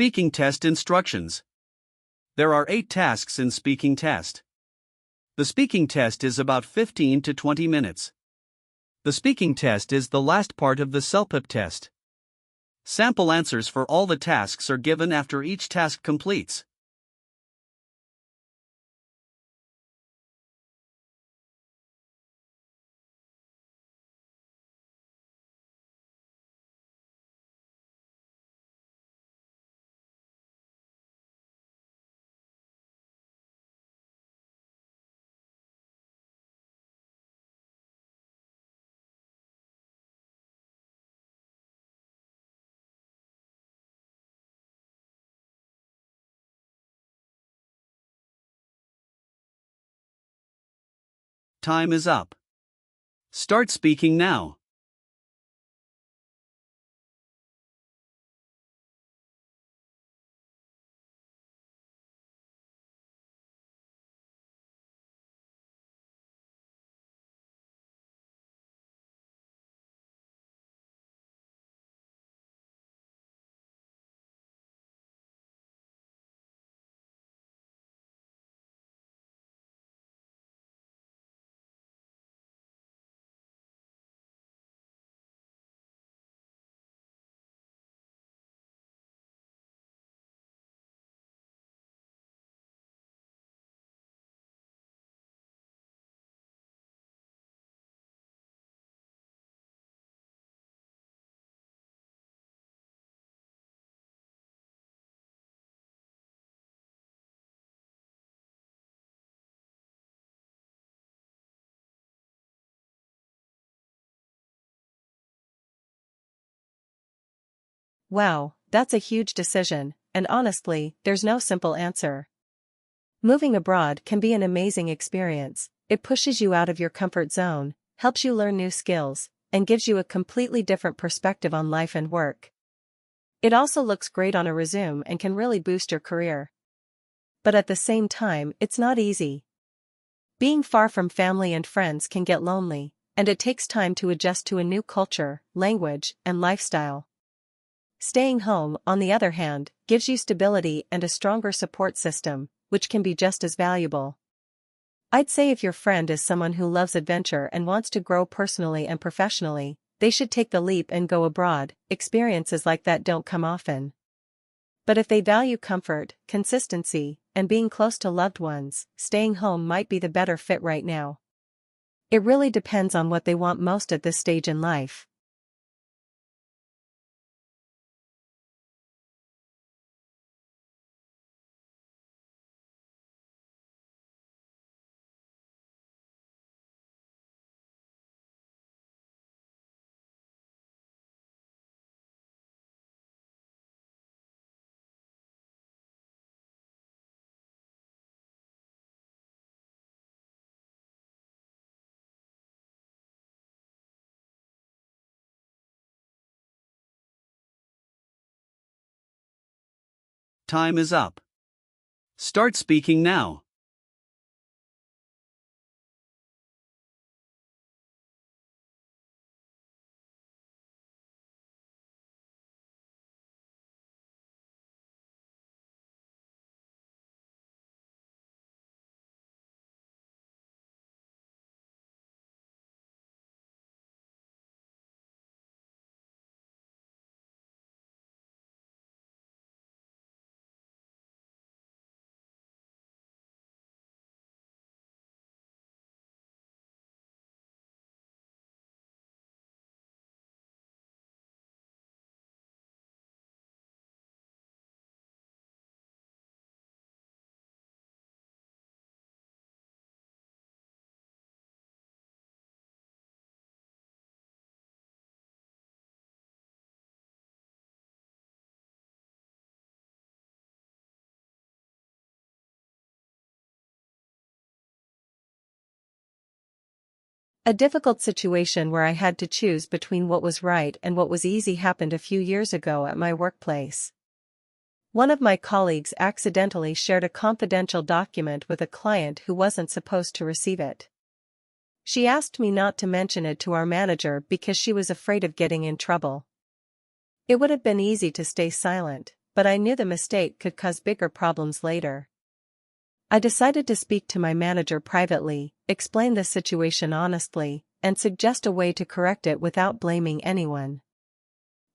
Speaking test instructions. There are 8 tasks in speaking test. The speaking test is about 15 to 20 minutes. The speaking test is the last part of the CELPIP test. Sample answers for all the tasks are given after each task completes. Time is up. Start speaking now. Wow, that's a huge decision, and honestly, there's no simple answer. Moving abroad can be an amazing experience. It pushes you out of your comfort zone, helps you learn new skills, and gives you a completely different perspective on life and work. It also looks great on a resume and can really boost your career. But at the same time, it's not easy. Being far from family and friends can get lonely, and it takes time to adjust to a new culture, language, and lifestyle. Staying home, on the other hand, gives you stability and a stronger support system, which can be just as valuable. I'd say if your friend is someone who loves adventure and wants to grow personally and professionally, they should take the leap and go abroad. Experiences like that don't come often. But if they value comfort, consistency, and being close to loved ones, staying home might be the better fit right now. It really depends on what they want most at this stage in life. Time is up. Start speaking now. A difficult situation where I had to choose between what was right and what was easy happened a few years ago at my workplace. One of my colleagues accidentally shared a confidential document with a client who wasn't supposed to receive it. She asked me not to mention it to our manager because she was afraid of getting in trouble. It would have been easy to stay silent, but I knew the mistake could cause bigger problems later. I decided to speak to my manager privately, explain the situation honestly, and suggest a way to correct it without blaming anyone.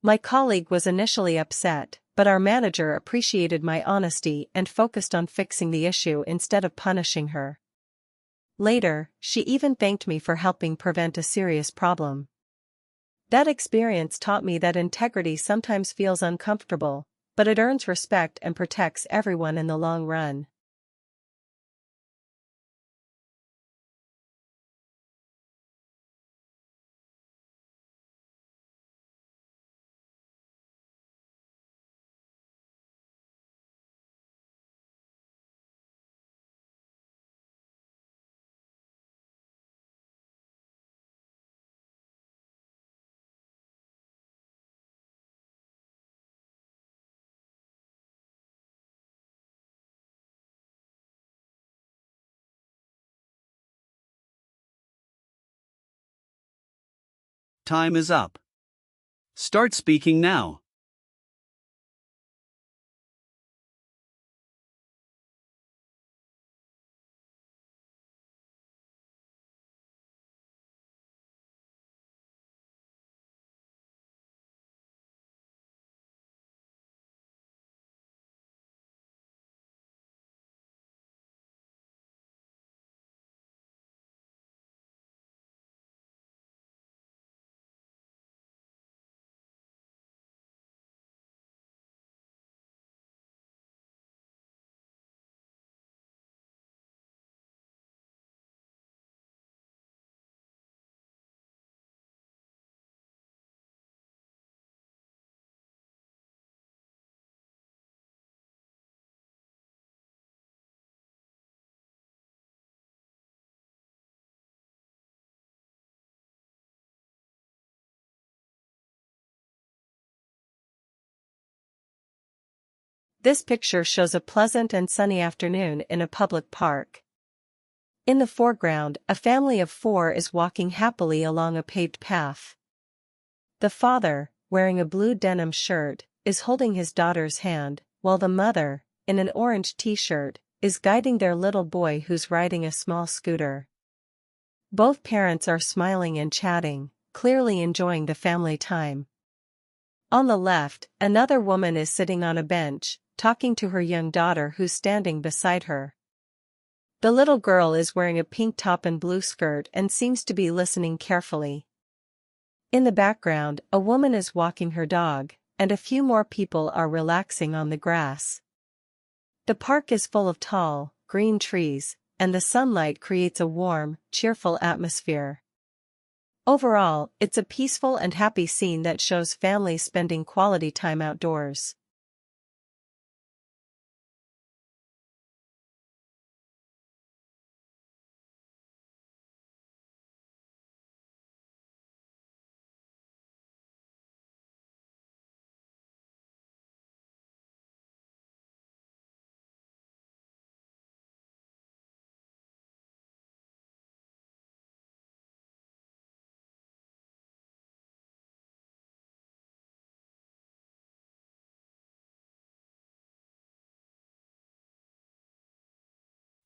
My colleague was initially upset, but our manager appreciated my honesty and focused on fixing the issue instead of punishing her. Later, she even thanked me for helping prevent a serious problem. That experience taught me that integrity sometimes feels uncomfortable, but it earns respect and protects everyone in the long run. Time is up. Start speaking now. This picture shows a pleasant and sunny afternoon in a public park. In the foreground, a family of 4 is walking happily along a paved path. The father, wearing a blue denim shirt, is holding his daughter's hand, while the mother, in an orange t-shirt, is guiding their little boy who's riding a small scooter. Both parents are smiling and chatting, clearly enjoying the family time. On the left, another woman is sitting on a bench, talking to her young daughter who's standing beside her. The little girl is wearing a pink top and blue skirt and seems to be listening carefully. In the background, a woman is walking her dog, and a few more people are relaxing on the grass. The park is full of tall, green trees, and the sunlight creates a warm, cheerful atmosphere. Overall, it's a peaceful and happy scene that shows families spending quality time outdoors.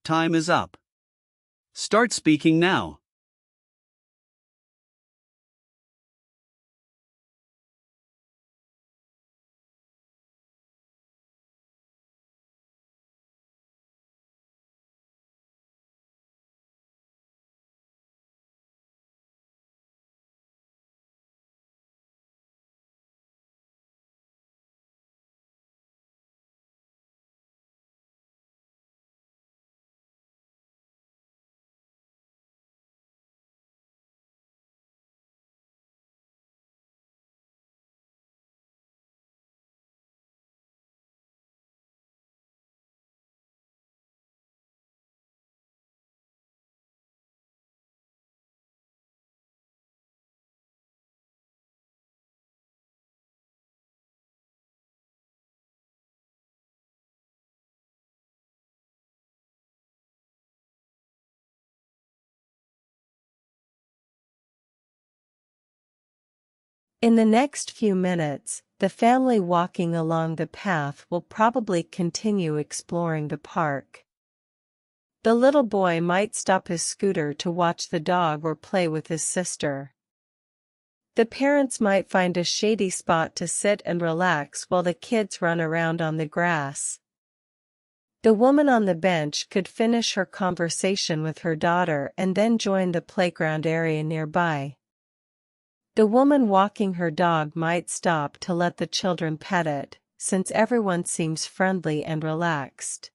Time is up. Start speaking now. In the next few minutes, The family walking along the path will probably continue exploring the park. The little boy might stop his scooter to watch the dog or play with his sister. The parents might find a shady spot to sit and relax while the kids run around on the grass. The woman on the bench could finish her conversation with her daughter and then join the playground area nearby. The woman walking her dog might stop to let the children pet it, since everyone seems friendly and relaxed.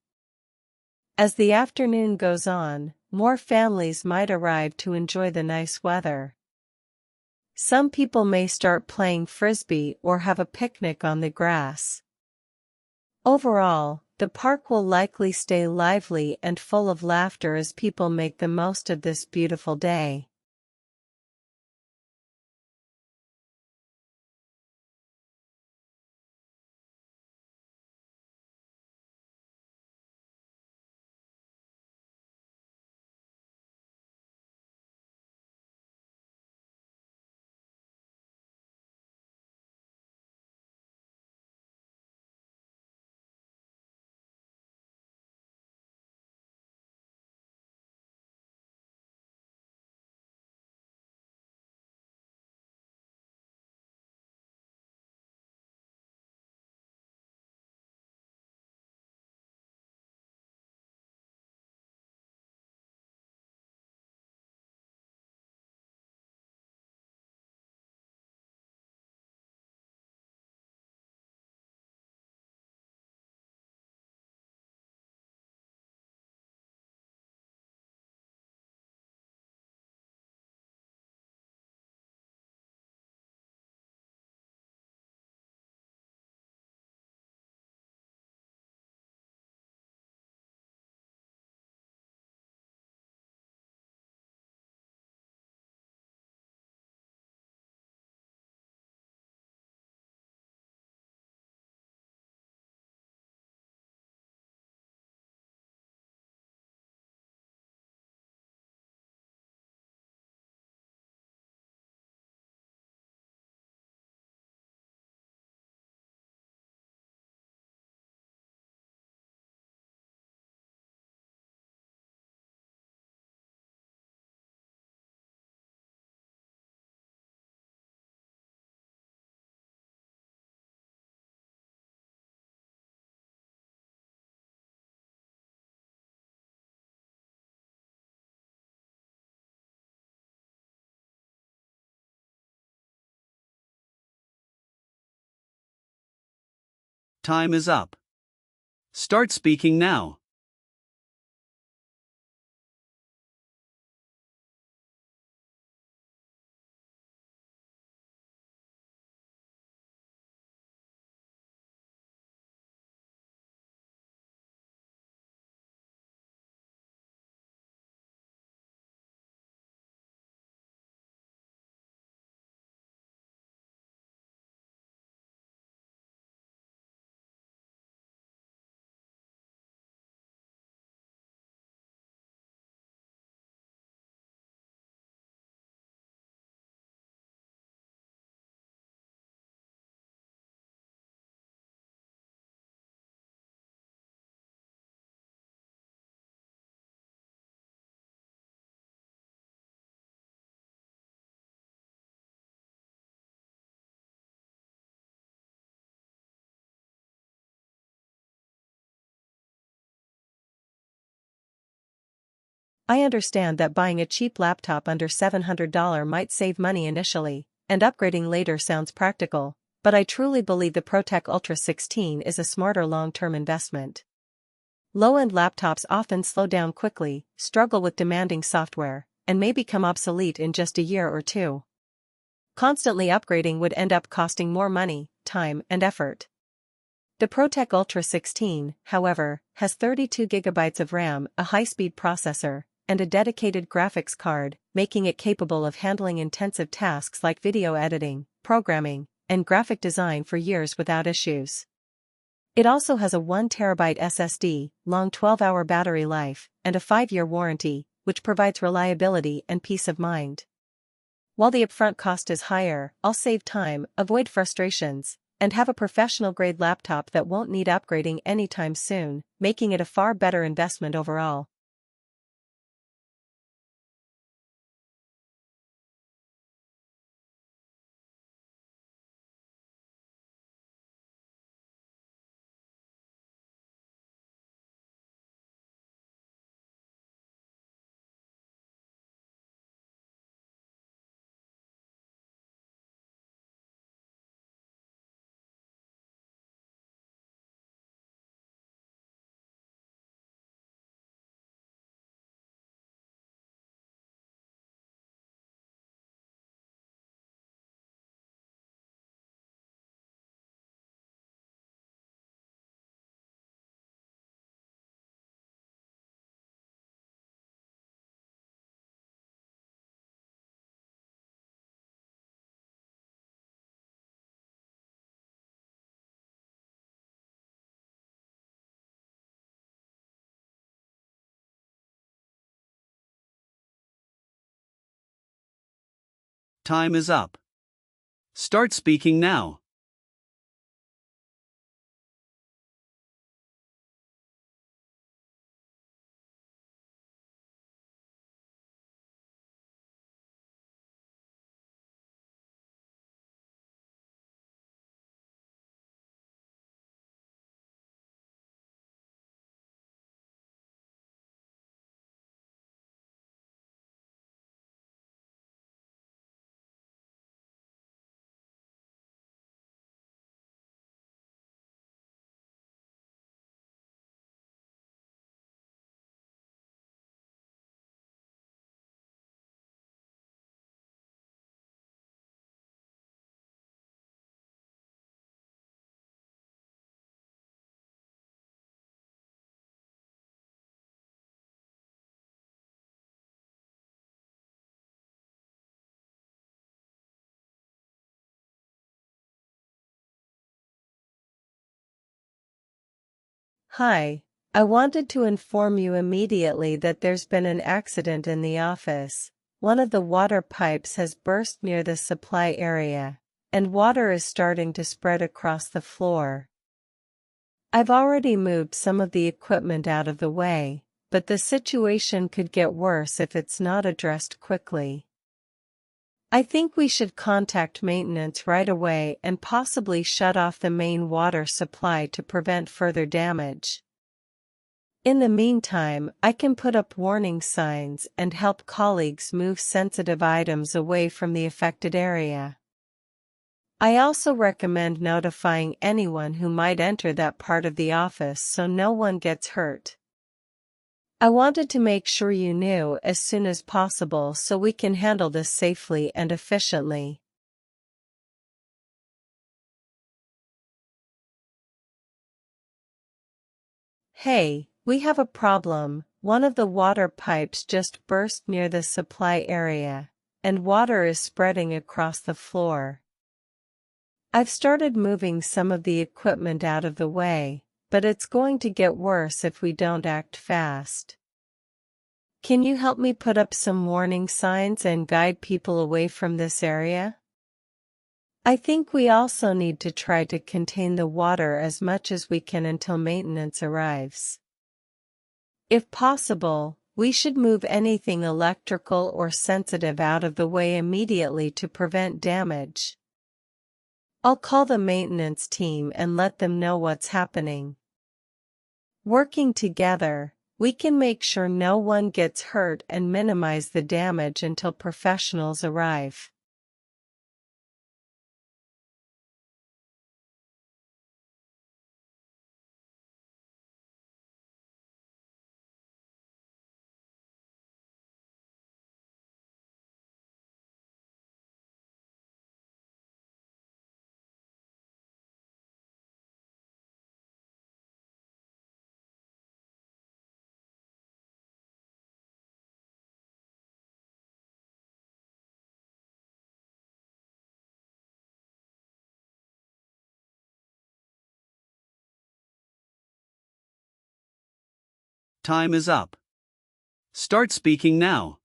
As the afternoon goes on, more families might arrive to enjoy the nice weather. Some people may start playing frisbee or have a picnic on the grass. Overall, the park will likely stay lively and full of laughter as people make the most of this beautiful day. Time is up. Start speaking now. I understand that buying a cheap laptop under $700 might save money initially, and upgrading later sounds practical, but I truly believe the ProTech Ultra 16 is a smarter long-term investment. Low-end laptops often slow down quickly, struggle with demanding software, and may become obsolete in just a year or two. Constantly upgrading would end up costing more money, time, and effort. The ProTech Ultra 16, however, has 32 GB of RAM, a high-speed processor, and a dedicated graphics card, making it capable of handling intensive tasks like video editing, programming, and graphic design for years without issues. It also has a 1TB SSD, long 12-hour battery life, and a 5-year warranty, which provides reliability and peace of mind. While the upfront cost is higher, I'll save time, avoid frustrations, and have a professional-grade laptop that won't need upgrading anytime soon, making it a far better investment overall. Time is up. Start speaking now. Hi, I wanted to inform you immediately that there's been an accident in the office. One of the water pipes has burst near the supply area, and water is starting to spread across the floor. I've already moved some of the equipment out of the way, but the situation could get worse if it's not addressed quickly. I think we should contact maintenance right away and possibly shut off the main water supply to prevent further damage. In the meantime, I can put up warning signs and help colleagues move sensitive items away from the affected area. I also recommend notifying anyone who might enter that part of the office so no one gets hurt. I wanted to make sure you knew as soon as possible so we can handle this safely and efficiently. Hey, we have a problem. One of the water pipes just burst near the supply area, and water is spreading across the floor. I've started moving some of the equipment out of the way, but it's going to get worse if we don't act fast. Can you help me put up some warning signs and guide people away from this area? I think we also need to try to contain the water as much as we can until maintenance arrives. If possible, we should move anything electrical or sensitive out of the way immediately to prevent damage. I'll call the maintenance team and let them know what's happening. Working together, we can make sure no one gets hurt and minimize the damage until professionals arrive. Time is up. Start speaking now.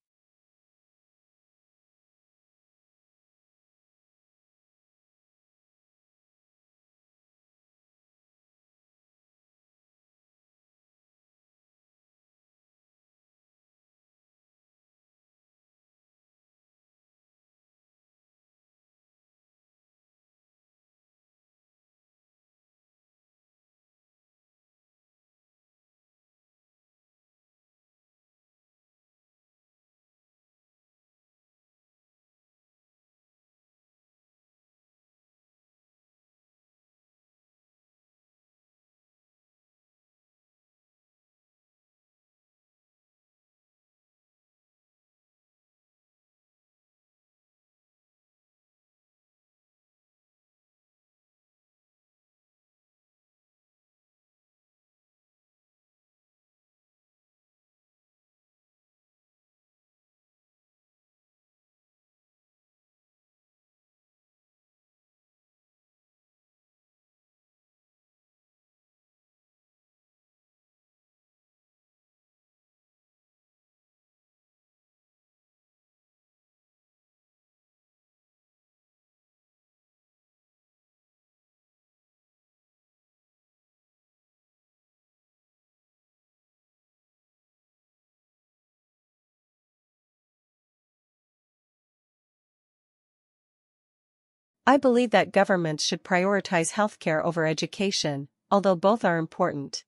I believe that governments should prioritize healthcare over education, although both are important.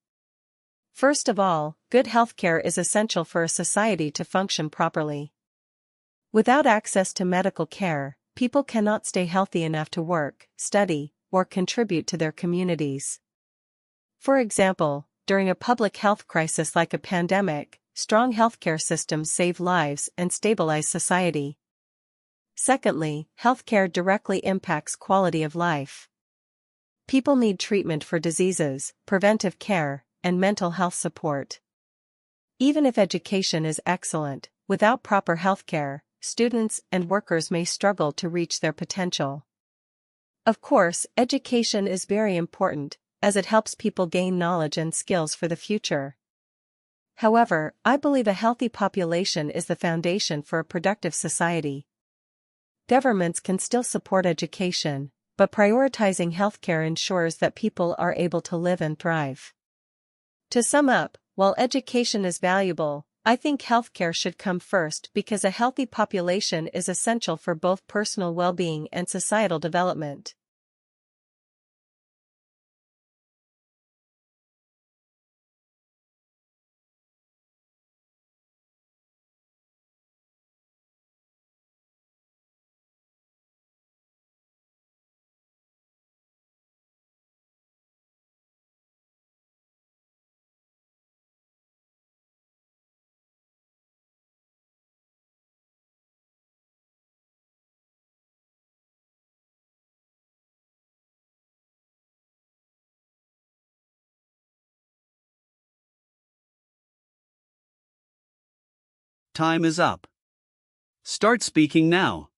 First of all, good healthcare is essential for a society to function properly. Without access to medical care, people cannot stay healthy enough to work, study, or contribute to their communities. For example, during a public health crisis like a pandemic, strong healthcare systems save lives and stabilize society. Secondly, healthcare directly impacts quality of life. People need treatment for diseases, preventive care, and mental health support. Even if education is excellent, without proper healthcare, students and workers may struggle to reach their potential. Of course, education is very important, as it helps people gain knowledge and skills for the future. However, I believe a healthy population is the foundation for a productive society. Governments can still support education, but prioritizing healthcare ensures that people are able to live and thrive. To sum up, while education is valuable, I think healthcare should come first because a healthy population is essential for both personal well-being and societal development. Time is up. Start speaking now.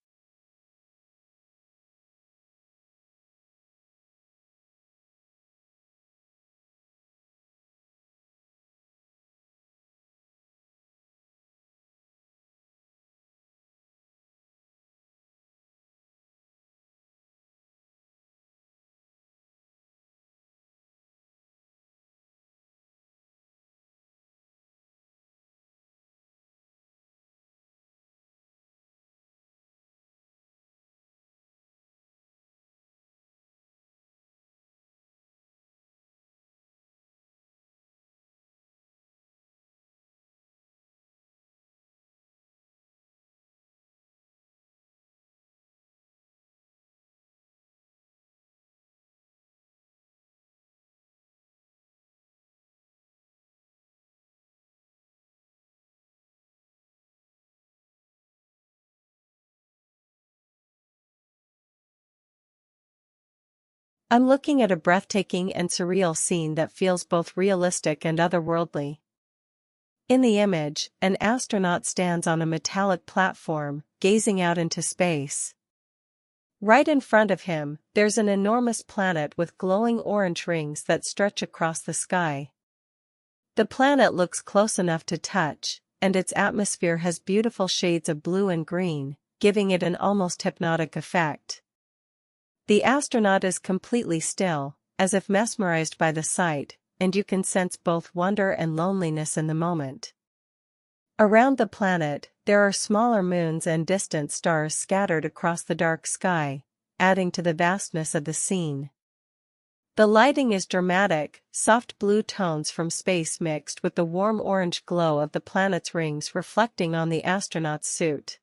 I'm looking at a breathtaking and surreal scene that feels both realistic and otherworldly. In the image, an astronaut stands on a metallic platform, gazing out into space. Right in front of him, there's an enormous planet with glowing orange rings that stretch across the sky. The planet looks close enough to touch, and its atmosphere has beautiful shades of blue and green, giving it an almost hypnotic effect. The astronaut is completely still, as if mesmerized by the sight, and you can sense both wonder and loneliness in the moment. Around the planet, there are smaller moons and distant stars scattered across the dark sky, adding to the vastness of the scene. The lighting is dramatic, soft blue tones from space mixed with the warm orange glow of the planet's rings reflecting on the astronaut's suit.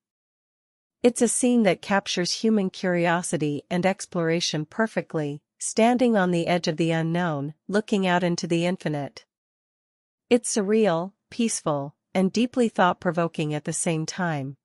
It's a scene that captures human curiosity and exploration perfectly, standing on the edge of the unknown, looking out into the infinite. It's surreal, peaceful, and deeply thought-provoking at the same time.